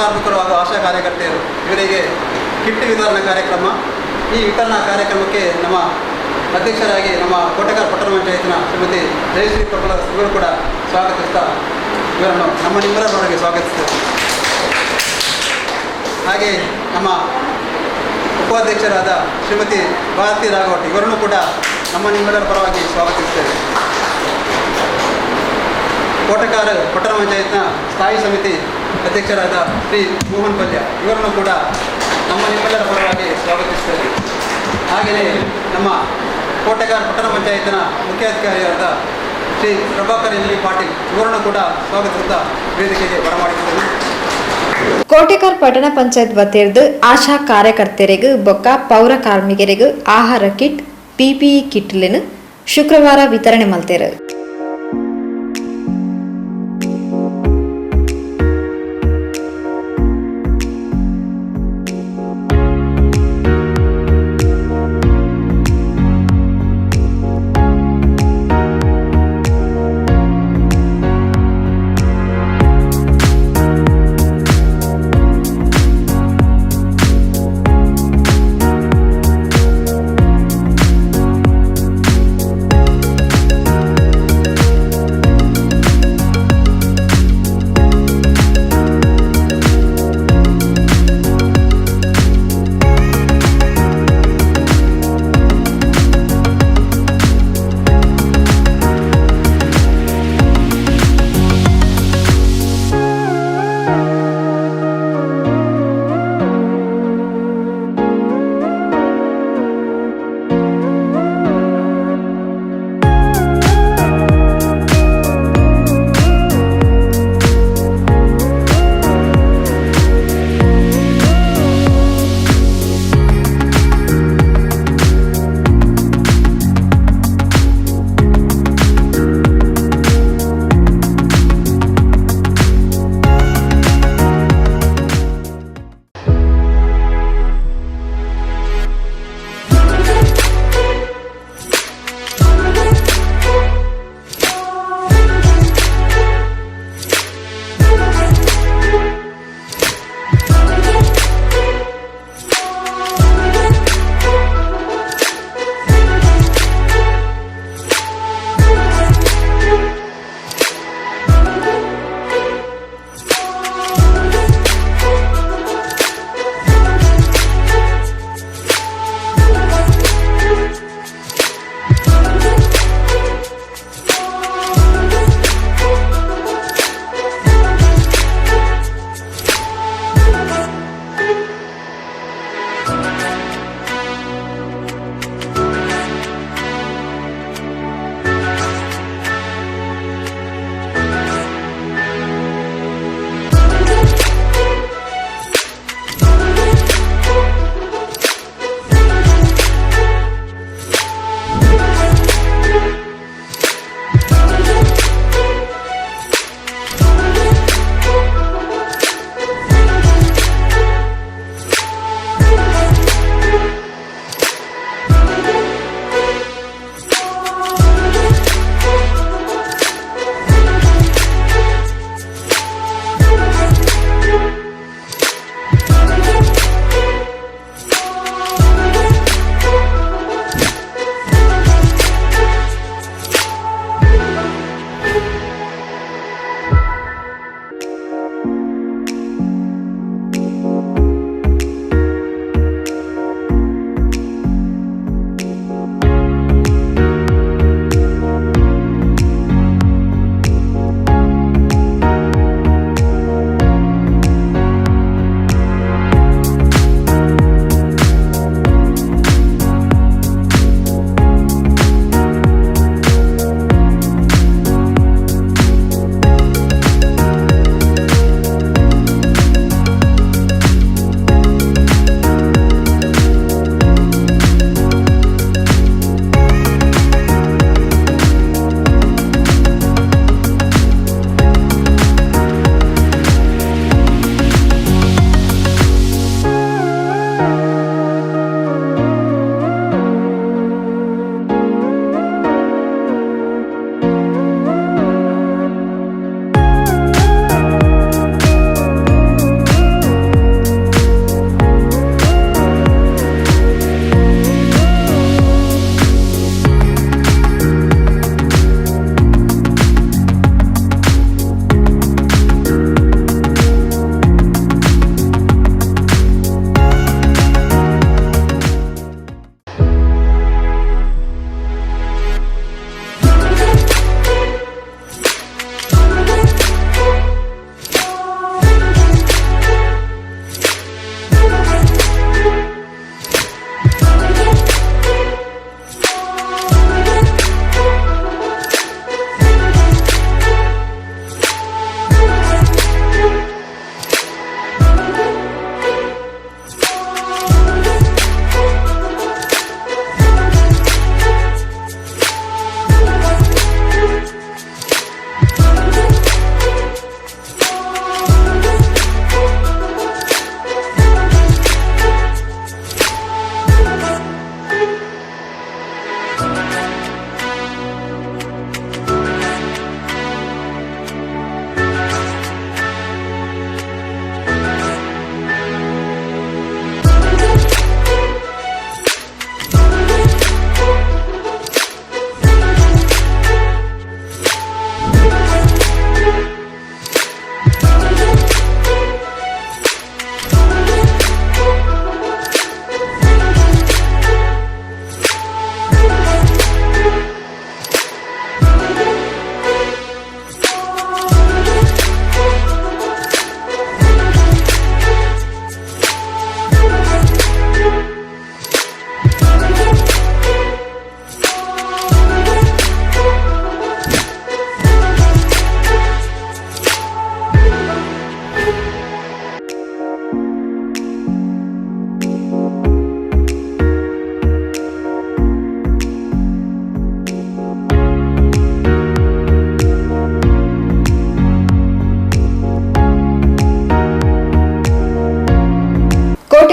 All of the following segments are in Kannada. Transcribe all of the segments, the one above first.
ಕಾರ್ಮಿಕರು ಹಾಗೂ ಆಶಾ ಕಾರ್ಯಕರ್ತೆಯರು ಇವರಿಗೆ ಕಿಟ್ ವಿತರಣಾ ಕಾರ್ಯಕ್ರಮ. ಈ ವಿತರಣಾ ಕಾರ್ಯಕ್ರಮಕ್ಕೆ ನಮ್ಮ ಅಧ್ಯಕ್ಷರಾಗಿ ನಮ್ಮ ಕೋಟೆಗಾರ್ ಪಟ್ಟಣ ಪಂಚಾಯತ್ನ ಶ್ರೀಮತಿ ಜಯಶ್ರೀ ಪ್ರಬಲ ಇವರು ಕೂಡ ಸ್ವಾಗತಿಸ್ತಾ ಇವರನ್ನು ನಮ್ಮ ನಿಮ್ಮೆಲ್ಲರವರೆಗೆ ಸ್ವಾಗತಿಸ್ತೇವೆ. ಹಾಗೆ ನಮ್ಮ ಉಪಾಧ್ಯಕ್ಷರಾದ ಶ್ರೀಮತಿ ಭಾರತಿ ರಾಘವಟ್ ಇವರನ್ನು ಕೂಡ ನಮ್ಮ ನಿಮ್ಮೆಲ್ಲರ ಪರವಾಗಿ ಸ್ವಾಗತಿಸ್ತೇವೆ. ಕೋಟೆಗಾರ ಪಟ್ಟಣ ಪಂಚಾಯತ್ನ ಸ್ಥಾಯಿ ಸಮಿತಿ ಅಧ್ಯಕ್ಷರಾದ ಶ್ರೀ ಮೋಹನ್ ಪಲ್ಯ ಇವರನ್ನು ಕೂಡ ನಮ್ಮ ನಿಮ್ಮೆಲ್ಲರ ಪರವಾಗಿ ಸ್ವಾಗತಿಸ್ತೇವೆ. ಹಾಗೆಯೇ ನಮ್ಮ ಕೋಟೆಗಾರ ಪಟ್ಟಣ ಪಂಚಾಯತ್ನ ಮುಖ್ಯಾಧಿಕಾರಿಯಾದ ಶ್ರೀ ಪ್ರಭಾಕರ್ ಎಲ್ ಪಾಟೀಲ್ ಇವರನ್ನು ಕೂಡ ಸ್ವಾಗತಿಸುತ್ತಾ ವೇದಿಕೆಗೆ ಬರಮಾಡಿದ್ದೇವೆ. ಕೋಟೆಗಾರ್ ಪಟ್ಟಣ ಪಂಚಾಯತ್ ವತಿಯಿಂದ ಆಶಾ ಕಾರ್ಯಕರ್ತೆಯರಿಗೂ ಬೊಕ್ಕ ಪೌರ ಕಾರ್ಮಿಕರಿಗೂ ಆಹಾರ ಕಿಟ್ PPE ಕಿಟ್లను ಶುಕ್ರವಾರ ವಿತರಣೆ ಮಾಡ್ತಾರೆ.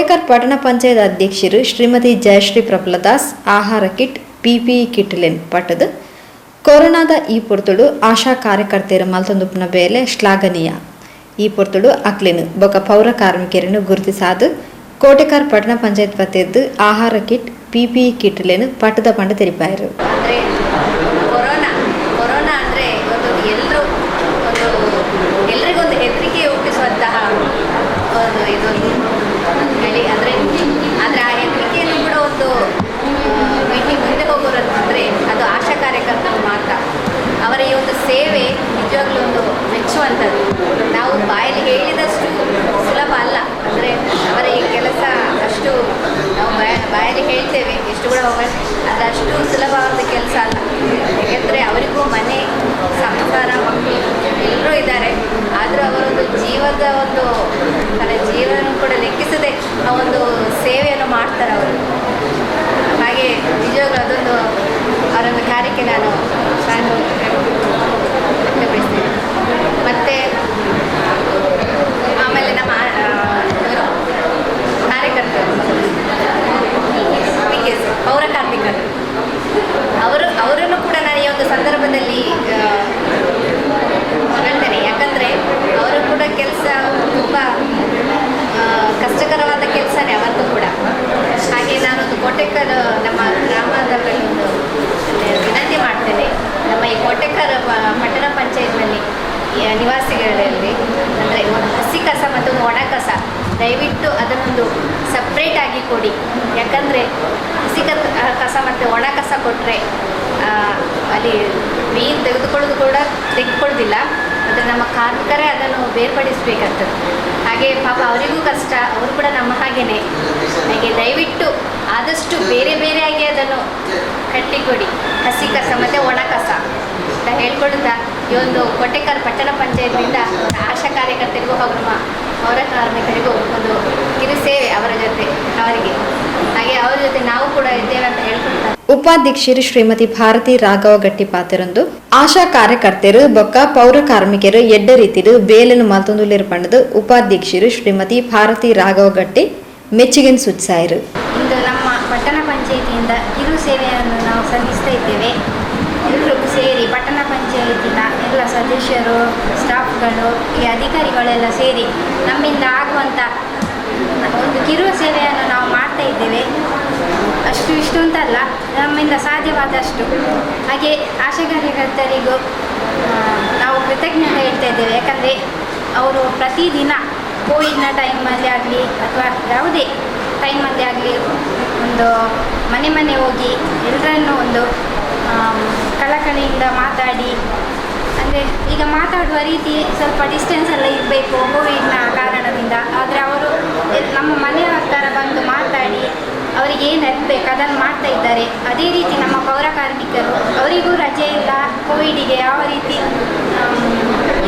ಕೋಟೆಕರ್ ಪಟ್ಟಣ ಪಂಚಾಯತ್ ಅಧ್ಯಕ್ಷರು ಶ್ರೀಮತಿ ಜಯಶ್ರೀ ಪ್ರಫುಲ್ಲದಾಸ್ ಆಹಾರ ಕಿಟ್ ಪಿಪಿಇ ಕಿಟ್ಲೆನ್ ಪಟ್ಟದು ಕೊರೋನಾದ ಈ ಪೊರ್ತುಡು ಆಶಾ ಕಾರ್ಯಕರ್ತೆಯರ ಮಲ್ತೊಂದುಪ್ಪುನ ಬೇಲೆ ಶ್ಲಾಘನೀಯ ಈ ಪೊರ್ತುಡು ಅಕ್ಲೆನು ಬೊಕ ಪೌರ ಕಾರ್ಮಿಕರನ್ನು ಗುರುತಿಸಾದು ಕೋಟೆಕರ್ ಪಟ್ಟಣ ಪಂಚಾಯತ್ ವತಿಯದ್ದು ಆಹಾರ ಕಿಟ್ ಪಿಪಿಇ ಕಿಟ್ಲೆನು ಪಟ್ಟದ ಪಂಡ ತೆರಿಪಾಯರು. ಅಂದರೆ ಕೊರೋನಾ ಅಂದರೆ ಎಲ್ರಿಗೊಂದು ಹೆದರಿಕೆ ಹುಟ್ಟಿಸುವಂತಹ ಒಂದು ಇದೊಂದು ಹೇಳಿ ಅಂದರೆ ಆ ಹೆದರಿಕೆಯನ್ನು ಕೂಡ ಒಂದು ಮೀಟಿಂಗ್ ಮುಂದೆ ಹೋಗೋದಂದರೆ ಅದು ಆಶಾ ಕಾರ್ಯಕರ್ತರು ಮಾತ್ರ. ಅವರ ಈ ಒಂದು ಸೇವೆ ನಿಜವಾಗ್ಲೂ ಒಂದು ಮೆಚ್ಚುವಂಥದ್ದು. ನಾವು ಬಾಯಲ್ಲಿ ಹೇಳಿದಷ್ಟು ಸುಲಭ ಅಲ್ಲ. ಅಂದರೆ ಅವರ ಈ ಕೆಲಸ ಅಷ್ಟು ನಾವು ಬಾಯಲ್ಲಿ ಹೇಳ್ತೇವೆ ಎಷ್ಟು ಕೂಡ ಅದಷ್ಟು ಸುಲಭವಾದ ಕೆಲಸ ಅಲ್ಲ. ಯಾಕೆಂದರೆ ಅವರಿಗೂ ಮನೆ ಸಂಸಾರ ಮಕ್ಕಳು ಎಲ್ಲರೂ ಇದ್ದಾರೆ. ಆದರೂ ಅವರೊಂದು ಜೀವದ ಒಂದು ಜೀವನ ಕೂಡ ಲೆಕ್ಕಿಸದೆ ಆ ಒಂದು ಸೇವೆಯನ್ನು ಮಾಡ್ತಾರೆ ಅವರು. ಹಾಗೆ ನಿಜವಾಗ್ಲೂ ಅದೊಂದು ಅವರೊಂದು ಕಾರ್ಯಕ್ಕೆ ನಾನು ವ್ಯಕ್ತಪಡಿಸ್ತೇನೆ. ಮತ್ತು ಆಮೇಲೆ ನಮ್ಮ ಕಾರ್ಯಕರ್ತರು ಪೌರ ಕಾರ್ಮಿಕರು ಅವರನ್ನು ಕೂಡ ನಾನು ಈ ಒಂದು ಸಂದರ್ಭದಲ್ಲಿ ಹೇಳ್ತೇನೆ. ಯಾಕಂದರೆ ಅವರು ಕೂಡ ಕೆಲಸ ತುಂಬ ಕಷ್ಟಕರವಾದ ಕೆಲಸನೇ ಅವರದ್ದು ಕೂಡ. ಹಾಗೆ ನಾನೊಂದು ಕೋಟೆಕರ್ ನಮ್ಮ ಗ್ರಾಮದಲ್ಲಿ ಒಂದು ವಿನಂತಿ ಮಾಡ್ತೇನೆ. ನಮ್ಮ ಈ ಕೋಟೆಕರ್ ಪಟ್ಟಣ ಪಂಚಾಯತ್ನಲ್ಲಿ ನಿವಾಸಿಗಳಲ್ಲಿ ಅಂದರೆ ಒಂದು ಹಸಿ ಕಸ ಮತ್ತು ಒಂದು ಒಣ ಕಸ ದಯವಿಟ್ಟು ಅದನ್ನೊಂದು ಸಪ್ರೇಟಾಗಿ ಕೊಡಿ. ಯಾಕಂದರೆ ಹಸಿ ಕಸ ಮತ್ತು ಒಣ ಕಸ ಕೊಟ್ಟರೆ ಅಲ್ಲಿ ಮೀನು ತೆಗೆದುಕೊಳ್ಳೋದಿಲ್ಲ. ಆದರೆ ನಮ್ಮ ಕಾರ್ಮಿಕರೇ ಅದನ್ನು ಬೇರ್ಪಡಿಸಬೇಕಾಗ್ತದೆ. ಹಾಗೆ ಪಾಪ ಅವರಿಗೂ ಕಷ್ಟ, ಅವರು ಕೂಡ ನಮ್ಮ ಹಾಗೇನೆ. ಹಾಗೆ ದಯವಿಟ್ಟು ಆದಷ್ಟು ಬೇರೆ ಬೇರೆಯಾಗಿ ಅದನ್ನು ಕಟ್ಟಿಕೊಡಿ, ಹಸಿ ಕಸ ಮತ್ತು ಒಣ ಕಸ ಅಂತ ಹೇಳ್ಕೊಳ್ತಾ ಈ ಒಂದು ಕೋಟೆಕರ್ ಪಟ್ಟಣ ಪಂಚಾಯತ್ನಿಂದ ಆಶಾ ಕಾರ್ಯಕರ್ತರಿಗೂ ಹಾಗೂ ನಮ್ಮ ಪೌರ ಕಾರ್ಮಿಕರಿಗೂ ಒಂದು ಕಿರು ಸೇವೆ ಅವರಿಗೆ ಹಾಗೆ ಅವರ ಜೊತೆ ನಾವು ಕೂಡ ಇದ್ದೇವೆ ಅಂತ ಹೇಳ್ಕೊಳ್ತಾರೆ. ಉಪಾಧ್ಯಕ್ಷರು ಶ್ರೀಮತಿ ಭಾರತಿ ರಾಘವ ಗಟ್ಟಿ ಪಾತೆರೊಂದು ಆಶಾ ಕಾರ್ಯಕರ್ತೆಯರು ಬೊಕ್ಕ ಪೌರ ಕಾರ್ಮಿಕರು ಎಡ್ಡ ರೀತಿಲು ಬೇಲೆನು ಮಲ್ತೊಂದುಲ್ಲೇರು ಪಂಡದು ಉಪಾಧ್ಯಕ್ಷರು ಶ್ರೀಮತಿ ಭಾರತಿ ರಾಘವ ಗಟ್ಟಿ ಮೆಚ್ಚುಗೆಯನ್ನು ಸೂಚಿಸಾಯರು. ಇಂದು ನಮ್ಮ ಪಟ್ಟಣ ಪಂಚಾಯಿತಿಯಿಂದ ಕಿರು ಸೇವೆಯನ್ನು ನಾವು ಸಲ್ಲಿಸ್ತಾ ಇದ್ದೇವೆ. ಎಲ್ಲರೂ ಸೇರಿ ಪಟ್ಟಣ ಪಂಚಾಯತಿನ ಎಲ್ಲ ಸದಸ್ಯರು, ಸ್ಟಾಫ್ಗಳು, ಈ ಅಧಿಕಾರಿಗಳೆಲ್ಲ ಸೇರಿ ನಮ್ಮಿಂದ ಆಗುವಂಥ ಒಂದು ಕಿರು ಸೇವೆಯನ್ನು ನಾವು ಮಾಡ್ತಾ ಇದ್ದೇವೆ. ಇಷ್ಟು ಅಂತಲ್ಲ, ನಮ್ಮಿಂದ ಸಾಧ್ಯವಾದಷ್ಟು. ಹಾಗೆ ಆಶಾ ಕಾರ್ಯಕರ್ತರಿಗೂ ನಾವು ಕೃತಜ್ಞತೆ ಹೇಳ್ತಾ ಇದ್ದೇವೆ. ಯಾಕಂದರೆ ಅವರು ಪ್ರತಿದಿನ ಕೋವಿಡ್ನ ಟೈಮಲ್ಲಿ ಆಗಲಿ ಅಥವಾ ಯಾವುದೇ ಟೈಮಲ್ಲಿ ಆಗಲಿ ಒಂದು ಮನೆ ಹೋಗಿ ಎಲ್ಲರನ್ನೂ ಒಂದು ಕಳಕಳಿಯಿಂದ ಮಾತಾಡಿ, ಅಂದರೆ ಈಗ ಮಾತಾಡುವ ರೀತಿ ಸ್ವಲ್ಪ ಡಿಸ್ಟೆನ್ಸ್ ಎಲ್ಲ ಇರಬೇಕು ಕೋವಿಡ್ನ ಕಾರಣದಿಂದ. ಆದರೆ ಅವರು ನಮ್ಮ ಮನೆಯ ಹತ್ತಿರ ಬಂದು ಮಾತಾಡಿ ಅವರಿಗೆ ಏನು ಇರಬೇಕು ಅದನ್ನು ಮಾಡ್ತಾ ಇದ್ದಾರೆ. ಅದೇ ರೀತಿ ನಮ್ಮ ಪೌರ ಕಾರ್ಮಿಕರು, ಅವರಿಗೂ ರಜೆ ಇಲ್ಲ, ಕೋವಿಡಿಗೆ ಯಾವ ರೀತಿ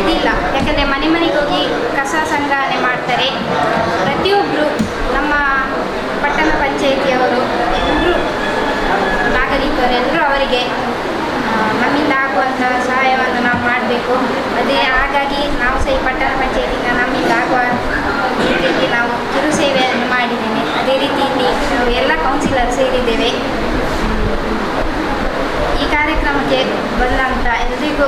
ಇದಿಲ್ಲ. ಯಾಕಂದರೆ ಮನೆಗೆ ಹೋಗಿ ಕಸ ಸಂಗ್ರಹಣೆ ಮಾಡ್ತಾರೆ. ಪ್ರತಿಯೊಬ್ಬರು ನಮ್ಮ ಪಟ್ಟಣ ಪಂಚಾಯಿತಿಯವರು ಎಲ್ಲರೂ ನಾಗರಿಕರು ಎಲ್ಲರೂ ಅವರಿಗೆ ನಮ್ಮಿಂದ ಆಗುವಂಥ ಸಹಾಯವನ್ನು ನಾವು ಮಾಡಬೇಕು. ಹಾಗಾಗಿ ನಾವು ಸಹ ಈ ಪಟ್ಟಣ ಪಂಚಾಯತಿಯಿಂದ ನಮ್ಮಿಂದ ಆಗುವ ರೀತಿಯಲ್ಲಿ ನಾವು ಕಿರು ಸೇವೆಯನ್ನು ಮಾಡಿದ್ದೇನೆ. ಅದೇ ರೀತಿ ಇಲ್ಲಿ ನಾವು ಎಲ್ಲ ಕೌನ್ಸಿಲರ್ ಸೇರಿದ್ದೇವೆ. ಈ ಕಾರ್ಯಕ್ರಮಕ್ಕೆ ಬಂದಂಥ ಎಲ್ಲರಿಗೂ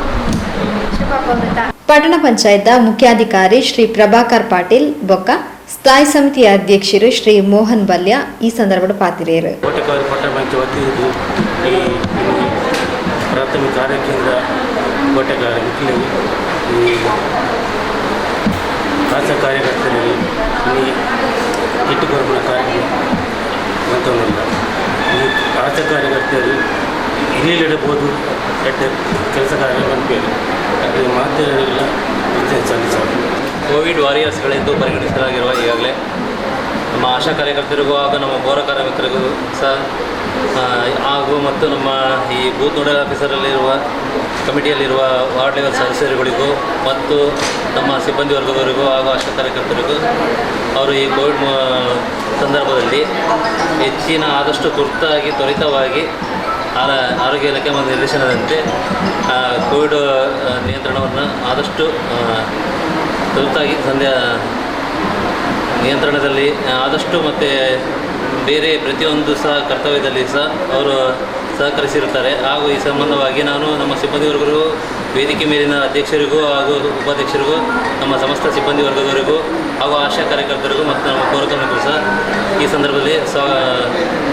ಶುಭ ಕೋರುತ್ತಾ ಪಟ್ಟಣ ಪಂಚಾಯತ್ ಮುಖ್ಯಾಧಿಕಾರಿ ಶ್ರೀ ಪ್ರಭಾಕರ್ ಪಾಟೀಲ್ ಬೊಕ್ಕ ಸ್ಥಾಯಿ ಸಮಿತಿಯ ಅಧ್ಯಕ್ಷರು ಶ್ರೀ ಮೋಹನ್ ಬಲ್ಯ ಈ ಸಂದರ್ಭದ ಪಾತಿರೇರು. ಕೋಟೆಕರ್ ಪಟ್ಟಣ ಪಂಚಾಯತ್ ವತಿಯದು ಈ ಪ್ರಾಥಮಿಕ ಆರೋಗ್ಯದಿಂದ ಕೋಟೆಕರ್ ಮಕ್ಕಳಿಗೆ ಈ ಆಶಾ ಕಾರ್ಯಕರ್ತರಿಗೆ ಈ ಕಿಟ್ಟು ಕೊರಬನ ಕಾರ್ಯಕ್ರಮ ಅಂತಂದಿಲ್ಲ. ಈ ಆಶಾ ಕಾರ್ಯಕರ್ತರು ಹಿರಿಯಲ್ಲಿಡಬಹುದು ಕೆಟ್ಟ ಕೆಲಸ ಕಾರ್ಯ ಬಂದ್ಬೇಡಿ ಅದಕ್ಕೆ ಮಾತೆಲ್ಲ ಸಲ್ಲಿಸಬಹುದು. ಕೋವಿಡ್ ವಾರಿಯರ್ಸ್ಗಳೆಂದು ಪರಿಗಣಿಸಲಾಗಿರುವ ಈಗಾಗಲೇ ನಮ್ಮ ಆಶಾ ಕಾರ್ಯಕರ್ತರಿಗೂ ಹಾಗೂ ನಮ್ಮ ಪೌರ ಕಾರ್ಮಿಕರಿಗೂ ಸಹ ಹಾಗೂ ಮತ್ತು ನಮ್ಮ ಈ ಬೂತ್ ನೋಡಲ್ ಆಫೀಸರಲ್ಲಿರುವ ಕಮಿಟಿಯಲ್ಲಿರುವ ವಾರ್ಡ್ ಲೆವೆಲ್ ಸದಸ್ಯರುಗಳಿಗೂ ಮತ್ತು ನಮ್ಮ ಸಿಬ್ಬಂದಿ ವರ್ಗದವರಿಗೂ ಹಾಗೂ ಆಶಾ ಕಾರ್ಯಕರ್ತರಿಗೂ ಅವರು ಈ ಕೋವಿಡ್ ಸಂದರ್ಭದಲ್ಲಿ ಹೆಚ್ಚಿನ ಆದಷ್ಟು ತುರ್ತಾಗಿ ತ್ವರಿತವಾಗಿ ಆರೋಗ್ಯ ಇಲಾಖೆ ಮತ್ತು ನಿರ್ದೇಶನದಂತೆ ಕೋವಿಡ್ ನಿಯಂತ್ರಣವನ್ನು ಆದಷ್ಟು ತುರ್ತಾಗಿ ನಿಯಂತ್ರಣದಲ್ಲಿ ಆದಷ್ಟು ಮತ್ತು ಬೇರೆ ಪ್ರತಿಯೊಂದು ಸಹ ಕರ್ತವ್ಯದಲ್ಲಿ ಸಹ ಅವರು ಸಹಕರಿಸಿರುತ್ತಾರೆ. ಹಾಗೂ ಈ ಸಂಬಂಧವಾಗಿ ನಾನು ನಮ್ಮ ಸಿಬ್ಬಂದಿ ವರ್ಗರಿಗೂ, ವೇದಿಕೆ ಮೇಲಿನ ಅಧ್ಯಕ್ಷರಿಗೂ ಹಾಗೂ ಉಪಾಧ್ಯಕ್ಷರಿಗೂ, ನಮ್ಮ ಸಮಸ್ತ ಸಿಬ್ಬಂದಿ ವರ್ಗದವರಿಗೂ ಹಾಗೂ ಆಶಾ ಕಾರ್ಯಕರ್ತರಿಗೂ ಮತ್ತು ನಮ್ಮ ಪೌರ ಕಾರ್ಮಿಕರು ಸಹ ಈ ಸಂದರ್ಭದಲ್ಲಿ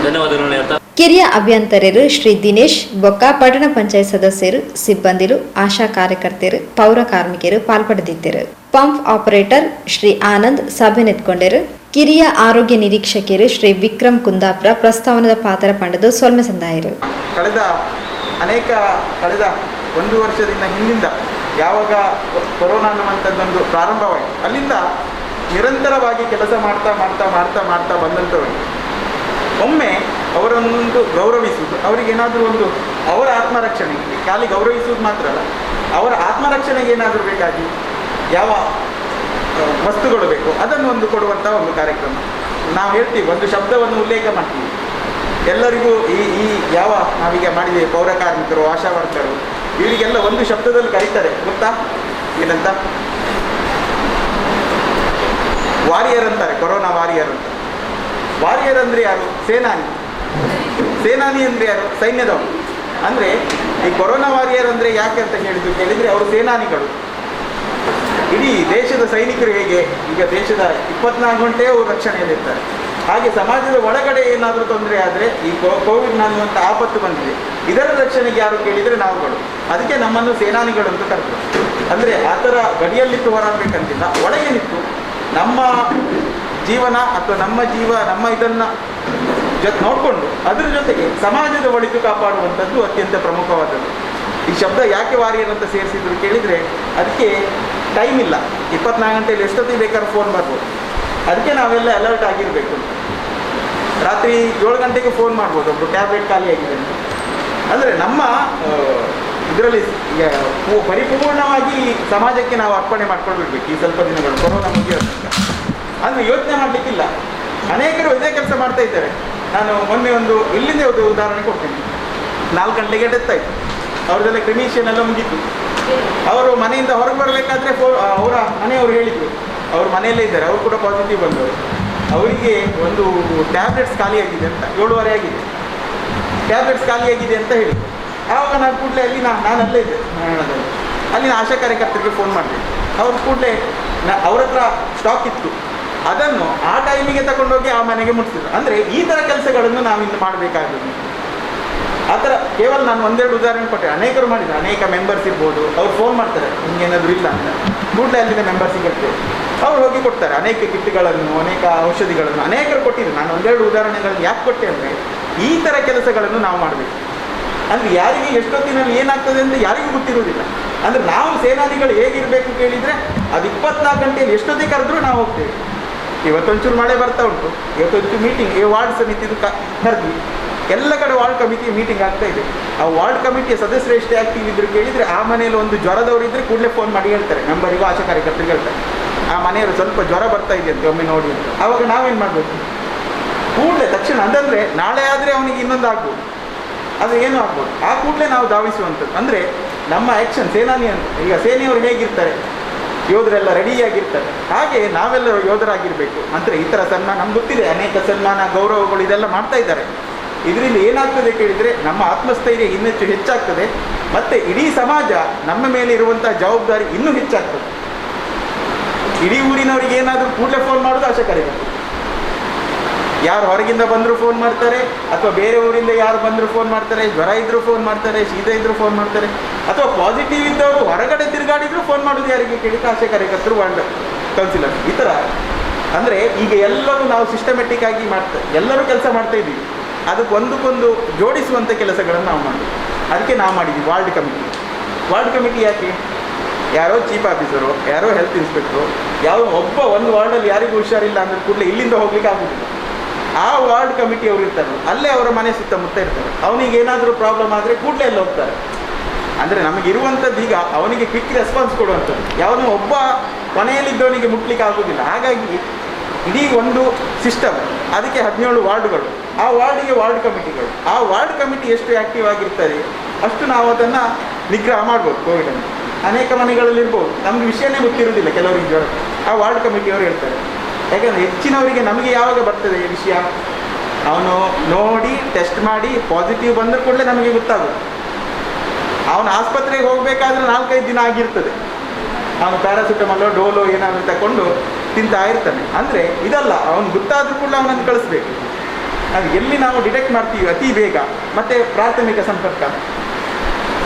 ಧನ್ಯವಾದಗಳನ್ನು ಹೇಳ್ತಾ ಕಿರಿಯ ಅಭಿಯಂತರರು ಶ್ರೀ ದಿನೇಶ್ ಬೊಕ್ಕ, ಪಟ್ಟಣ ಪಂಚಾಯತ್ ಸದಸ್ಯರು, ಸಿಬ್ಬಂದಿರು, ಆಶಾ ಕಾರ್ಯಕರ್ತರು, ಪೌರ ಕಾರ್ಮಿಕರು ಪಾಲ್ಪಡೆದಿದ್ದರು. ಪಂಪ್ ಆಪರೇಟರ್ ಶ್ರೀ ಆನಂದ್ ಸಭೆ ನೆತ್ಕೊಂಡರು. ಕಿರಿಯ ಆರೋಗ್ಯ ನಿರೀಕ್ಷಕರು ಶ್ರೀ ವಿಕ್ರಮ್ ಕುಂದಾಪುರ ಪ್ರಸ್ತಾವನದ ಪಾತ್ರ ಪಂಡದು ಸೊಲ್ಮೆ ಸಂದಾಯರು. ಕಳೆದ 1 ವರ್ಷದಿಂದ ಹಿಂದಿಂದ ಯಾವಾಗ ಕೊರೋನಾ ಅನ್ನುವಂಥದ್ದೊಂದು ಪ್ರಾರಂಭವಾಯಿತು, ಅಲ್ಲಿಂದ ನಿರಂತರವಾಗಿ ಕೆಲಸ ಮಾಡ್ತಾ ಬಂದಂಥವ್ರು ಒಮ್ಮೆ ಅವರನ್ನೊಂದು ಗೌರವಿಸುವುದು, ಅವರಿಗೇನಾದರೂ ಒಂದು ಅವರ ಆತ್ಮರಕ್ಷಣೆಗೆ, ಖಾಲಿ ಗೌರವಿಸುವುದು ಮಾತ್ರ ಅಲ್ಲ, ಅವರ ಆತ್ಮರಕ್ಷಣೆಗೆ ಏನಾದರೂ ಬೇಕಾಗಿ ಯಾವ ವಸ್ತುಗಳು ಬೇಕು ಅದನ್ನು ಒಂದು ಕೊಡುವಂಥ ಒಂದು ಕಾರ್ಯಕ್ರಮ. ನಾವು ಹೇಳ್ತೀವಿ, ಒಂದು ಶಬ್ದವನ್ನು ಉಲ್ಲೇಖ ಮಾಡ್ತೀವಿ ಎಲ್ಲರಿಗೂ. ಈ ಯಾವ ನಾವೀಗ ಮಾಡಿದ್ದೇವೆ, ಪೌರ ಕಾರ್ಮಿಕರು, ಆಶಾ ವರ್ಕರು, ಇವರಿಗೆಲ್ಲ ಒಂದು ಶಬ್ದದಲ್ಲಿ ಕರೀತಾರೆ, ಗೊತ್ತಾ ಏನಂತ? ವಾರಿಯರ್ ಅಂತಾರೆ, ಕೊರೋನಾ ವಾರಿಯರ್ ಅಂತ. ವಾರಿಯರ್ ಅಂದರೆ ಯಾರು? ಸೇನಾನಿ ಅಂದರೆ ಯಾರು? ಸೈನ್ಯದವರು. ಅಂದರೆ ಈ ಕೊರೋನಾ ವಾರಿಯರ್ ಅಂದರೆ ಯಾಕೆ ಅಂತ ಕೇಳಿದರೆ ಅವರು ಸೇನಾನಿಗಳು. ಇಡೀ ದೇಶದ ಸೈನಿಕರು ಹೇಗೆ ಈಗ ದೇಶದ 24 ಗಂಟೆ ಅವರು ರಕ್ಷಣೆಯಲ್ಲಿರ್ತಾರೆ, ಹಾಗೆ ಸಮಾಜದ ಒಳಗಡೆ ಏನಾದರೂ ತೊಂದರೆ ಆದರೆ ಈ ಕೋವಿಡ್ ಅನ್ನುವಂಥ ಆಪತ್ತು ಬಂದಿದೆ, ಇದರ ರಕ್ಷಣೆಗೆ ಯಾರು ಕೇಳಿದರೆ ನಾವುಗಳು. ಅದಕ್ಕೆ ನಮ್ಮನ್ನು ಸೇನಾನಿಗಳು ಅಂತ ಕರ್ತಾರೆ. ಅಂದರೆ ಆ ಥರ ಗಡಿಯಲ್ಲಿತ್ತು ಹೋರಾಡಬೇಕಂತಿಲ್ಲ, ಒಳಗೆ ನಿಂತು ನಮ್ಮ ಜೀವನ ಅಥವಾ ನಮ್ಮ ಇದನ್ನು ನೋಡಿಕೊಂಡು ಅದರ ಜೊತೆಗೆ ಸಮಾಜದ ಒಳಿತು ಕಾಪಾಡುವಂಥದ್ದು ಅತ್ಯಂತ ಪ್ರಮುಖವಾದದ್ದು. ಈ ಶಬ್ದ ಯಾಕೆ ವಾರಿಯರ್ ಅಂತ ಸೇರಿಸಿದ್ರು ಕೇಳಿದರೆ, ಅದಕ್ಕೆ ಟೈಮ್ ಇಲ್ಲ, 24 ಗಂಟೆಯಲ್ಲಿ ಎಷ್ಟೊತ್ತಿಗೆ ಬೇಕಾದ್ರೂ ಫೋನ್ ಬರ್ಬೋದು. ಅದಕ್ಕೆ ನಾವೆಲ್ಲ ಅಲರ್ಟ್ ಆಗಿರಬೇಕು. ರಾತ್ರಿ 7 ಗಂಟೆಗೆ ಫೋನ್ ಮಾಡ್ಬೋದು, ಒಬ್ಬರು ಟ್ಯಾಬ್ಲೆಟ್ ಖಾಲಿ ಆಗಿದೆ ಅಂತ. ಅಂದರೆ ನಮ್ಮ ಇದರಲ್ಲಿ ಪರಿಪೂರ್ಣವಾಗಿ ಸಮಾಜಕ್ಕೆ ನಾವು ಅರ್ಪಣೆ ಮಾಡ್ಕೊಂಡ್ಬಿಡ್ಬೇಕು ಈ ಸ್ವಲ್ಪ ದಿನಗಳು, ಕೊರೋನಾ ಮುಗಿಯೋದ್ರಿಂದ. ಅಂದರೆ ಯೋಚನೆ ಮಾಡಲಿಕ್ಕಿಲ್ಲ. ಅನೇಕರು ಇದೇ ಕೆಲಸ ಮಾಡ್ತಾ ಇದ್ದಾರೆ. ನಾನು ಮೊನ್ನೆ ಇಲ್ಲಿಂದೇ ಒಂದು ಉದಾಹರಣೆ ಕೊಡ್ತೀನಿ. 4 ಗಂಟೆಗೆ ಡೆತ್ ಆಯಿತು, ಅವ್ರದ್ದೆಲ್ಲ ಕ್ರಿಮಿಷನ್ ಎಲ್ಲ ಮುಗೀತು. ಅವರು ಮನೆಯಿಂದ ಹೊರಗೆ ಬರಬೇಕಾದ್ರೆ ಅವರ ಮನೆಯವರು ಹೇಳಿದರು, ಅವ್ರ ಮನೆಯಲ್ಲೇ ಇದ್ದಾರೆ, ಅವರು ಕೂಡ ಪಾಸಿಟಿವ್ ಬಂದವರು. ಅವರಿಗೆ ಒಂದು ಟ್ಯಾಬ್ಲೆಟ್ಸ್ ಖಾಲಿಯಾಗಿದೆ ಅಂತ, 7:30 ಆಗಿದೆ, ಟ್ಯಾಬ್ಲೆಟ್ಸ್ ಖಾಲಿಯಾಗಿದೆ ಅಂತ ಹೇಳಿದರು. ಆವಾಗ ನಾನು ಕೂಡಲೇ ನಾನಲ್ಲೇ ಇದ್ದೆ ನಾರಾಯಣದಲ್ಲಿ, ಅಲ್ಲಿನ ಆಶಾ ಕಾರ್ಯಕರ್ತರಿಗೆ ಫೋನ್ ಮಾಡಿದೆ. ಅವ್ರು ಕೂಡಲೇ ಅವ್ರ ಹತ್ರ ಸ್ಟಾಕ್ ಇತ್ತು, ಅದನ್ನು ಆ ಟೈಮಿಗೆ ತಗೊಂಡೋಗಿ ಆ ಮನೆಗೆ ಮುಟ್ಟಿಸಿದ್ರು. ಅಂದರೆ ಈ ಥರ ಕೆಲಸಗಳನ್ನು ನಾವಿನ್ನು ಮಾಡಬೇಕಾಗುತ್ತೆ. ಆ ಥರ ಕೇವಲ ನಾನು 1-2 ಉದಾಹರಣೆ ಕೊಟ್ಟೆ, ಅನೇಕರು ಮಾಡಿದ್ದಾರೆ. ಅನೇಕ ಮೆಂಬರ್ಸ್ ಇರ್ಬೋದು, ಅವ್ರು ಫೋನ್ ಮಾಡ್ತಾರೆ ನಿಮಗೇನಾದರೂ ಇಲ್ಲ ಅಂತ, ಕೂಡಲೇ ಅಲ್ಲಿನ ಮೆಂಬರ್ಸಿಗೆ ಹೇಳ್ತೇವೆ, ಅವ್ರು ಹೋಗಿ ಕೊಡ್ತಾರೆ. ಅನೇಕ ಕಿಟ್ಗಳನ್ನು, ಅನೇಕ ಔಷಧಿಗಳನ್ನು ಅನೇಕರು ಕೊಟ್ಟಿದ್ರು. ನಾನು 1-2 ಉದಾಹರಣೆಗಳನ್ನು ಯಾಕೆ ಕೊಟ್ಟೆ ಅಂದರೆ, ಈ ಥರ ಕೆಲಸಗಳನ್ನು ನಾವು ಮಾಡಬೇಕು. ಅಂದರೆ ಯಾರಿಗೆ ಎಷ್ಟೊತ್ತಿನಲ್ಲಿ ಏನಾಗ್ತದೆ ಅಂತ ಯಾರಿಗೂ ಗೊತ್ತಿರೋದಿಲ್ಲ. ಅಂದರೆ ನಾವು ಸೇನಾನಿಗಳು ಹೇಗಿರಬೇಕು ಕೇಳಿದರೆ, ಅದು 24 ಗಂಟೆಯಲ್ಲಿ ಎಷ್ಟೊತ್ತಿಗೆ ಕರೆದ್ರೂ ನಾವು ಹೋಗ್ತೇವೆ. ಇವತ್ತೊಂಚೂರು ಮಳೆ ಬರ್ತಾ ಉಂಟು, ಇವತ್ತೊಂಚೂರು ಮೀಟಿಂಗ್, ವಾರ್ಡ್ ಸಮಿತಿದು ಕರೆದ್ವಿ, ಎಲ್ಲ ಕಡೆ ವಾರ್ಡ್ ಕಮಿಟಿ ಮೀಟಿಂಗ್ ಆಗ್ತಾ ಇದೆ. ಆ ವಾರ್ಡ್ ಕಮಿಟಿಯ ಸದಸ್ಯರು ಎಷ್ಟೇ ಆಕ್ಟಿವ್ ಇದ್ರು ಕೇಳಿದರೆ, ಆ ಮನೆಯಲ್ಲಿ ಒಂದು ಜ್ವರದವರು ಇದ್ದರೆ ಕೂಡಲೇ ಫೋನ್ ಮಾಡಿ ಹೇಳ್ತಾರೆ, ಮೆಂಬರಿಗೂ ಆಶಾ ಕಾರ್ಯಕರ್ತರಿಗೆ ಹೇಳ್ತಾರೆ, ಆ ಮನೆಯವರು ಸ್ವಲ್ಪ ಜ್ವರ ಬರ್ತಾ ಇದೆ ಅಂತ ಒಮ್ಮೆ ನೋಡಿ ಅಂತ. ಆವಾಗ ನಾವೇನು ಮಾಡಬೇಕು? ಕೂಡಲೇ ತಕ್ಷಣ, ಅದಂದರೆ ನಾಳೆ ಆದರೆ ಅವನಿಗೆ ಇನ್ನೊಂದು ಆಗ್ಬೋದು, ಅದು ಏನೂ ಆಗ್ಬೋದು, ಆ ಕೂಡಲೇ ನಾವು ಧಾವಿಸುವಂಥದ್ದು. ಅಂದರೆ ನಮ್ಮ ಆ್ಯಕ್ಷನ್ ಈಗ ಸೇನೆಯವರು ಹೇಗಿರ್ತಾರೆ, ಯೋಧರೆಲ್ಲ ರೆಡಿಯಾಗಿರ್ತಾರೆ, ಹಾಗೆ ನಾವೆಲ್ಲರೂ ಯೋಧರಾಗಿರಬೇಕು. ಅಂದರೆ ಈ ಥರ ಸನ್ಮಾನ ನಮ್ಗೆ ಗೊತ್ತಿದೆ, ಅನೇಕ ಸನ್ಮಾನ ಗೌರವಗಳು ಇದೆಲ್ಲ ಮಾಡ್ತಾ ಇದ್ದಾರೆ. ಇದರಿಂದ ಏನಾಗ್ತದೆ ಕೇಳಿದರೆ, ನಮ್ಮ ಆತ್ಮಸ್ಥೈರ್ಯ ಇನ್ನೆಚ್ಚು ಹೆಚ್ಚಾಗ್ತದೆ, ಮತ್ತು ಇಡೀ ಸಮಾಜ ನಮ್ಮ ಮೇಲೆ ಇರುವಂಥ ಜವಾಬ್ದಾರಿ ಇನ್ನೂ ಹೆಚ್ಚಾಗ್ತದೆ. ಇಡೀ ಊರಿನವರಿಗೆ ಏನಾದರೂ ಕೂಡಲೇ ಫೋನ್ ಮಾಡೋದು ಆಶಾ ಕಾರ್ಯಕರ್ತರು. ಯಾರು ಹೊರಗಿಂದ ಬಂದರೂ ಫೋನ್ ಮಾಡ್ತಾರೆ, ಅಥವಾ ಬೇರೆ ಊರಿಂದ ಯಾರು ಬಂದರೂ ಫೋನ್ ಮಾಡ್ತಾರೆ, ಜ್ವರ ಇದ್ದರೂ ಫೋನ್ ಮಾಡ್ತಾರೆ, ಶೀತ ಇದ್ದರೂ ಫೋನ್ ಮಾಡ್ತಾರೆ, ಅಥವಾ ಪಾಸಿಟಿವ್ ಇದ್ದವರು ಹೊರಗಡೆ ತಿರುಗಾಡಿದ್ರು ಫೋನ್ ಮಾಡೋದು ಯಾರಿಗೆ ಕೇಳಿದ್ರೆ ಆಶಾ ಕಾರ್ಯಕರ್ತರು, ವಾರ್ಡ್ ಕೌನ್ಸಿಲರ್. ಈ ಥರ ಅಂದರೆ ಈಗ ಎಲ್ಲರೂ ನಾವು ಸಿಸ್ಟಮೆಟಿಕ್ ಆಗಿ ಎಲ್ಲರೂ ಕೆಲಸ ಮಾಡ್ತಾ ಇದ್ದೀವಿ. ಅದಕ್ಕೆ ಒಂದಕ್ಕೊಂದು ಜೋಡಿಸುವಂಥ ಕೆಲಸಗಳನ್ನು ನಾವು ಮಾಡಬೇಕು. ಅದಕ್ಕೆ ನಾವು ಮಾಡಿದ್ವಿ ವಾರ್ಡ್ ಕಮಿಟಿ ಯಾಕೆ? ಯಾರೋ ಚೀಫ್ ಆಫೀಸರು, ಯಾರೋ ಹೆಲ್ತ್ ಇನ್ಸ್ಪೆಕ್ಟ್ರು, ಒಂದು ವಾರ್ಡಲ್ಲಿ ಯಾರಿಗೂ ಹುಷಾರಿಲ್ಲ ಅಂದರೆ ಕೂಡಲೇ ಇಲ್ಲಿಂದ ಹೋಗ್ಲಿಕ್ಕೆ ಆಗೋದಿಲ್ಲ. ಆ ವಾರ್ಡ್ ಕಮಿಟಿಯವರು ಇರ್ತಾರೆ, ಅಲ್ಲೇ ಅವರ ಮನೆ ಸುತ್ತಮುತ್ತ ಇರ್ತಾರೆ. ಅವನಿಗೆ ಏನಾದರೂ ಪ್ರಾಬ್ಲಮ್ ಆದರೆ ಕೂಡಲೇ ಅಲ್ಲಿ ಹೋಗ್ತಾರೆ. ಅಂದರೆ ನಮಗಿರುವಂಥದ್ದು ಈಗ ಅವನಿಗೆ ಕ್ವಿಕ್ ರೆಸ್ಪಾನ್ಸ್ ಕೊಡುವಂಥದ್ದು. ಯಾವನು ಒಬ್ಬ ಮನೆಯಲ್ಲಿದ್ದವನಿಗೆ ಮುಟ್ಲಿಕ್ಕೆ ಆಗೋದಿಲ್ಲ. ಹಾಗಾಗಿ ಇಡೀ ಒಂದು ಸಿಸ್ಟಮ್, ಅದಕ್ಕೆ 17 ವಾರ್ಡ್ಗಳು, ಆ ವಾರ್ಡಿಗೆ ವಾರ್ಡ್ ಕಮಿಟಿಗಳು. ಆ ವಾರ್ಡ್ ಕಮಿಟಿ ಎಷ್ಟು ಆ್ಯಕ್ಟಿವ್ ಆಗಿರ್ತಾರೆ ಅಷ್ಟು ನಾವು ಅದನ್ನು ನಿಗ್ರಹ ಮಾಡ್ಬೋದು. ಕೋವಿಡನ್ನು ಅನೇಕ ಮನೆಗಳಲ್ಲಿ ಇರ್ಬೋದು, ನಮ್ಗೆ ವಿಷಯನೇ ಗೊತ್ತಿರೋದಿಲ್ಲ ಕೆಲವರಿಗೆ ಜ್ವರ, ಆ ವಾರ್ಡ್ ಕಮಿಟಿಯವರು ಹೇಳ್ತಾರೆ. ಯಾಕಂದರೆ ಹೆಚ್ಚಿನವರಿಗೆ ನಮಗೆ ಯಾವಾಗ ಬರ್ತದೆ ಈ ವಿಷಯ, ಅವನು ನೋಡಿ ಟೆಸ್ಟ್ ಮಾಡಿ ಪಾಸಿಟಿವ್ ಬಂದ ಕೂಡಲೇ ನಮಗೆ ಗೊತ್ತಾಗುತ್ತೆ. ಅವನು ಆಸ್ಪತ್ರೆಗೆ ಹೋಗಬೇಕಾದ್ರೆ 4-5 ದಿನ ಆಗಿರ್ತದೆ. ಅವನು ಪ್ಯಾರಾಸಿಟಮಾಲೋ ಡೋಲೋ ಏನಾದರೂ ತಗೊಂಡು ತಿಂತಾ ಇರ್ತಾನೆ. ಅಂದರೆ ಇದಲ್ಲ, ಅವನು ಗೊತ್ತಾದರೂ ಕೂಡ ಅವನನ್ನು ಕಳಿಸ್ಬೇಕು. ಅದು ಎಲ್ಲಿ ನಾವು ಡಿಟೆಕ್ಟ್ ಮಾಡ್ತೀವಿ ಅತಿ ಬೇಗ, ಮತ್ತು ಪ್ರಾಥಮಿಕ ಸಂಪರ್ಕ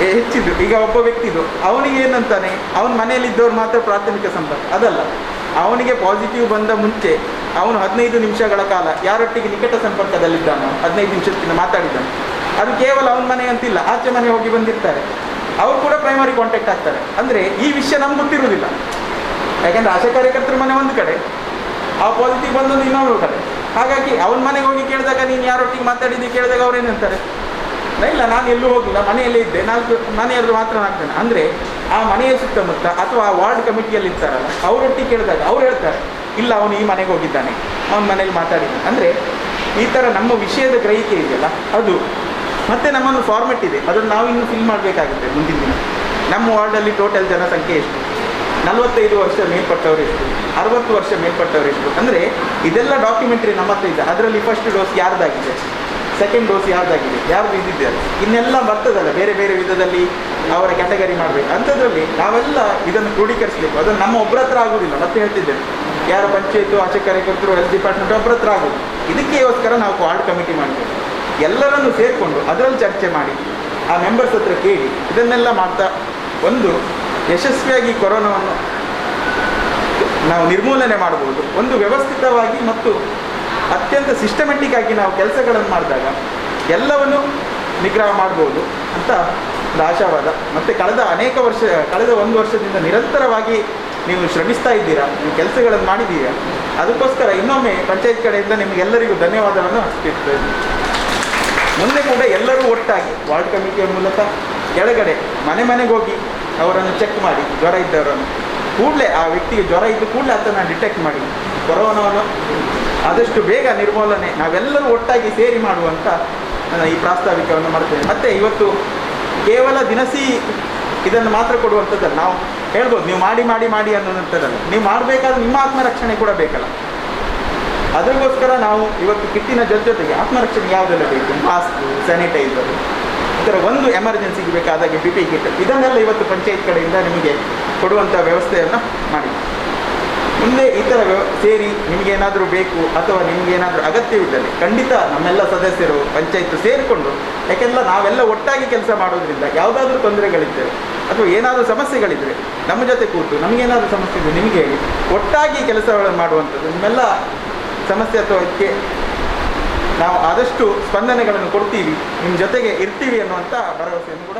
ಹೆಚ್ಚಿದ್ದು. ಈಗ ಒಬ್ಬ ವ್ಯಕ್ತಿದು ಅವನಿಗೆ ಏನಂತಾನೆ, ಅವನ ಮನೆಯಲ್ಲಿದ್ದವ್ರು ಮಾತ್ರ ಪ್ರಾಥಮಿಕ ಸಂಪರ್ಕ, ಅದಲ್ಲ. ಅವನಿಗೆ ಪಾಸಿಟಿವ್ ಬಂದ ಮುಂಚೆ ಅವನು 15 ನಿಮಿಷಗಳ ಕಾಲ ಯಾರೊಟ್ಟಿಗೆ ನಿಕಟ ಸಂಪರ್ಕದಲ್ಲಿದ್ದಾನೋ 15 ನಿಮಿಷಕ್ಕಿಂತ ಮಾತಾಡಿದ್ದಾನೆ, ಅದು ಕೇವಲ ಅವನ ಮನೆ ಅಂತಿಲ್ಲ, ಆಚೆ ಮನೆ ಹೋಗಿ ಬಂದಿರ್ತಾರೆ, ಅವರು ಕೂಡ ಪ್ರೈಮರಿ ಕಾಂಟ್ಯಾಕ್ಟ್ ಆಗ್ತಾರೆ. ಅಂದರೆ ಈ ವಿಷಯ ನಮ್ಗೆ ಗೊತ್ತಿರುವುದಿಲ್ಲ. ಯಾಕೆಂದರೆ ಆಶಾ ಕಾರ್ಯಕರ್ತರ ಮನೆ ಒಂದು ಕಡೆ, ಆ ಪಾಸಿಟಿವ್ ಬಂದೊಂದು ಇನ್ನೊಂದು ಕಡೆ. ಹಾಗಾಗಿ ಅವನ ಮನೆಗೆ ಹೋಗಿ ಕೇಳಿದಾಗ ನೀನು ಯಾರೊಟ್ಟಿಗೆ ಮಾತಾಡಿದ್ದು ಕೇಳಿದಾಗ ಅವ್ರೇನಂತಾರೆ, ಇಲ್ಲ ನಾನು ಎಲ್ಲೂ ಹೋಗಿಲ್ಲ, ಮನೆಯಲ್ಲೇ ಇದ್ದೆ, 4 ಮನೆಯಲ್ಲೂ ಮಾತ್ರ ಆಗ್ತೇನೆ. ಅಂದರೆ ಆ ಮನೆಯ ಸುತ್ತಮುತ್ತ ಅಥವಾ ಆ ವಾರ್ಡ್ ಕಮಿಟಿಯಲ್ಲಿ ಇರ್ತಾರಲ್ಲ, ಅವರೊಟ್ಟಿಗೆ ಕೇಳಿದಾಗ ಅವ್ರು ಹೇಳ್ತಾರೆ, ಇಲ್ಲ ಅವನು ಈ ಮನೆಗೆ ಹೋಗಿದ್ದಾನೆ, ಅವನ ಮನೇಲಿ ಮಾತಾಡಿದ್ದಾನೆ. ಅಂದರೆ ಈ ಥರ ನಮ್ಮ ವಿಷಯದ ಗ್ರಹಿಕೆ ಇದೆಯಲ್ಲ ಅದು. ಮತ್ತು ನಮ್ಮೊಂದು ಫಾರ್ಮೆಟ್ ಇದೆ, ಅದನ್ನು ನಾವು ಇನ್ನೂ ಫಿಲ್ ಮಾಡಬೇಕಾಗುತ್ತೆ ಮುಂದಿನ ದಿನ. ನಮ್ಮ ವಾರ್ಡಲ್ಲಿ ಟೋಟಲ್ ಜನಸಂಖ್ಯೆ ಎಷ್ಟು, 45 ವರ್ಷ ಮೇಲ್ಪಟ್ಟವರು ಎಷ್ಟು, 60 ವರ್ಷ ಮೇಲ್ಪಟ್ಟವರು ಎಷ್ಟು. ಅಂದರೆ ಇದೆಲ್ಲ ಡಾಕ್ಯುಮೆಂಟ್ರಿ ನಮ್ಮ ಹತ್ರ ಇದೆ. ಅದರಲ್ಲಿ ಫಸ್ಟ್ ಡೋಸ್ ಯಾರ್ದಾಗಿದೆ, ಸೆಕೆಂಡ್ ಡೋಸ್ ಯಾರ್ದಾಗಿದೆ, ಯಾರ್ದು ಇದ್ದಿದ್ದಾರೆ, ಇನ್ನೆಲ್ಲ ಬರ್ತದಲ್ಲ ಬೇರೆ ಬೇರೆ ವಿಧದಲ್ಲಿ ಅವರ ಕ್ಯಾಟಗರಿ ಮಾಡಬೇಕು. ಅಂಥದ್ರಲ್ಲಿ ನಾವೆಲ್ಲ ಇದನ್ನು ಕ್ರೋಢೀಕರಿಸಬೇಕು. ಅದನ್ನು ನಮ್ಮ ಒಬ್ಬರ ಹತ್ರ ಆಗೋದಿಲ್ಲ. ಮತ್ತೆ ಹೇಳ್ತಿದ್ದೇನೆ, ಯಾರು ಪಂಚಾಯತು, ಆಶಾ ಕಾರ್ಯಕರ್ತರು, ಹೆಲ್ತ್ ಡಿಪಾರ್ಟ್ಮೆಂಟ್ ಒಬ್ಬರ ಹತ್ರ ಆಗೋದು. ಇದಕ್ಕೋಸ್ಕರ ನಾವು ವಾರ್ಡ್ ಕಮಿಟಿ ಮಾಡಬೇಕು. ಎಲ್ಲರನ್ನು ಸೇರಿಕೊಂಡು ಅದರಲ್ಲಿ ಚರ್ಚೆ ಮಾಡಿ ಆ ಮೆಂಬರ್ಸ್ ಹತ್ರ ಕೇಳಿ ಇದನ್ನೆಲ್ಲ ಮಾಡ್ತಾ ಒಂದು ಯಶಸ್ವಿಯಾಗಿ ಕೊರೋನಾವನ್ನು ನಾವು ನಿರ್ಮೂಲನೆ ಮಾಡ್ಬೋದು. ಒಂದು ವ್ಯವಸ್ಥಿತವಾಗಿ ಮತ್ತು ಅತ್ಯಂತ ಸಿಸ್ಟಮೆಟಿಕ್ ಆಗಿ ನಾವು ಕೆಲಸಗಳನ್ನು ಮಾಡಿದಾಗ ಎಲ್ಲವನ್ನು ನಿಗ್ರಹ ಮಾಡ್ಬೋದು ಅಂತ ಒಂದು ಆಶಾವಾದ. ಮತ್ತು ಕಳೆದ 1 ವರ್ಷದಿಂದ ನಿರಂತರವಾಗಿ ನೀವು ಶ್ರಮಿಸ್ತಾ ಇದ್ದೀರಾ, ನೀವು ಕೆಲಸಗಳನ್ನು ಮಾಡಿದ್ದೀರಾ. ಅದಕ್ಕೋಸ್ಕರ ಇನ್ನೊಮ್ಮೆ ಪಂಚಾಯತ್ ಕಡೆಯಿಂದ ನಿಮಗೆಲ್ಲರಿಗೂ ಧನ್ಯವಾದವನ್ನು ಅರ್ಪಿಸ್ತೇವೆ. ಮುಂದೆ ಕೂಡ ಎಲ್ಲರೂ ಒಟ್ಟಾಗಿ ವಾರ್ಡ್ ಕಮಿಟಿಯ ಮೂಲಕ ಕೆಳಗಡೆ ಮನೆಗೆ ಹೋಗಿ ಅವರನ್ನು ಚೆಕ್ ಮಾಡಿ, ಜ್ವರ ಇದ್ದವರನ್ನು ಕೂಡಲೇ, ಆ ವ್ಯಕ್ತಿಗೆ ಜ್ವರ ಇದ್ದು ಕೂಡಲೇ ಅದನ್ನು ಡಿಟೆಕ್ಟ್ ಮಾಡಿ ಕೊರೋನಾವನ್ನು ಆದಷ್ಟು ಬೇಗ ನಿರ್ಮೂಲನೆ ನಾವೆಲ್ಲರೂ ಒಟ್ಟಾಗಿ ಸೇರಿ ಮಾಡುವಂಥ ಈ ಪ್ರಾಸ್ತಾವಿಕವನ್ನು ಮಾಡ್ತೇವೆ. ಮತ್ತು ಇವತ್ತು ಕೇವಲ ದಿನಸಿ ಇದನ್ನು ಮಾತ್ರ ಕೊಡುವಂಥದ್ದಲ್ಲ. ನಾವು ಹೇಳ್ಬೋದು ನೀವು ಮಾಡಿ ಅನ್ನೋಂಥದ್ದಲ್ಲ. ನೀವು ಮಾಡಬೇಕಾದ್ರೆ ನಿಮ್ಮ ಆತ್ಮರಕ್ಷಣೆ ಕೂಡ ಬೇಕಲ್ಲ. ಅದಕ್ಕೋಸ್ಕರ ನಾವು ಇವತ್ತು ಕಿಟ್ಟಿನ ಜೊತೆಗೆ ಆತ್ಮರಕ್ಷಣೆ ಯಾವುದೆಲ್ಲ ಬೇಕು, ಮಾಸ್ಕ್, ಸ್ಯಾನಿಟೈಸರ್, ಈ ಥರ ಒಂದು ಎಮರ್ಜೆನ್ಸಿಗೆ ಬೇಕಾದಾಗೆ PPE ಕಿಟ್, ಇದನ್ನೆಲ್ಲ ಇವತ್ತು ಪಂಚಾಯತ್ ಕಡೆಯಿಂದ ನಿಮಗೆ ಕೊಡುವಂಥ ವ್ಯವಸ್ಥೆಯನ್ನು ಮಾಡಿ. ಮುಂದೆ ಈ ಥರ ಸೇರಿ ನಿಮಗೇನಾದರೂ ಬೇಕು ಅಥವಾ ನಿಮಗೇನಾದರೂ ಅಗತ್ಯವಿದ್ದಲ್ಲಿ ಖಂಡಿತ ನಮ್ಮೆಲ್ಲ ಸದಸ್ಯರು ಪಂಚಾಯತ್ ಸೇರಿಕೊಂಡು, ಯಾಕೆಂದರೆ ನಾವೆಲ್ಲ ಒಟ್ಟಾಗಿ ಕೆಲಸ ಮಾಡೋದ್ರಿಂದ ಯಾವುದಾದ್ರೂ ತೊಂದರೆಗಳಿದ್ದರೆ ಅಥವಾ ಏನಾದರೂ ಸಮಸ್ಯೆಗಳಿದ್ದರೆ ನಮ್ಮ ಜೊತೆ ಕೂತು ನಮಗೇನಾದರೂ ಸಮಸ್ಯೆ ಇದೆ ನಿಮಗೆ ಹೇಳಿ, ಒಟ್ಟಾಗಿ ಕೆಲಸಗಳನ್ನು ಮಾಡುವಂಥದ್ದು. ನಿಮ್ಮೆಲ್ಲ ಸಮಸ್ಯೆ ಅಥವಾ ಇದಕ್ಕೆ ನಾವು ಆದಷ್ಟು ಸ್ಪಂದನೆಗಳನ್ನು ಕೊಡ್ತೀವಿ, ನಿಮ್ಮ ಜೊತೆಗೆ ಇರ್ತೀವಿ ಅನ್ನುವಂಥ ಭರವಸೆಯನ್ನು ಕೂಡ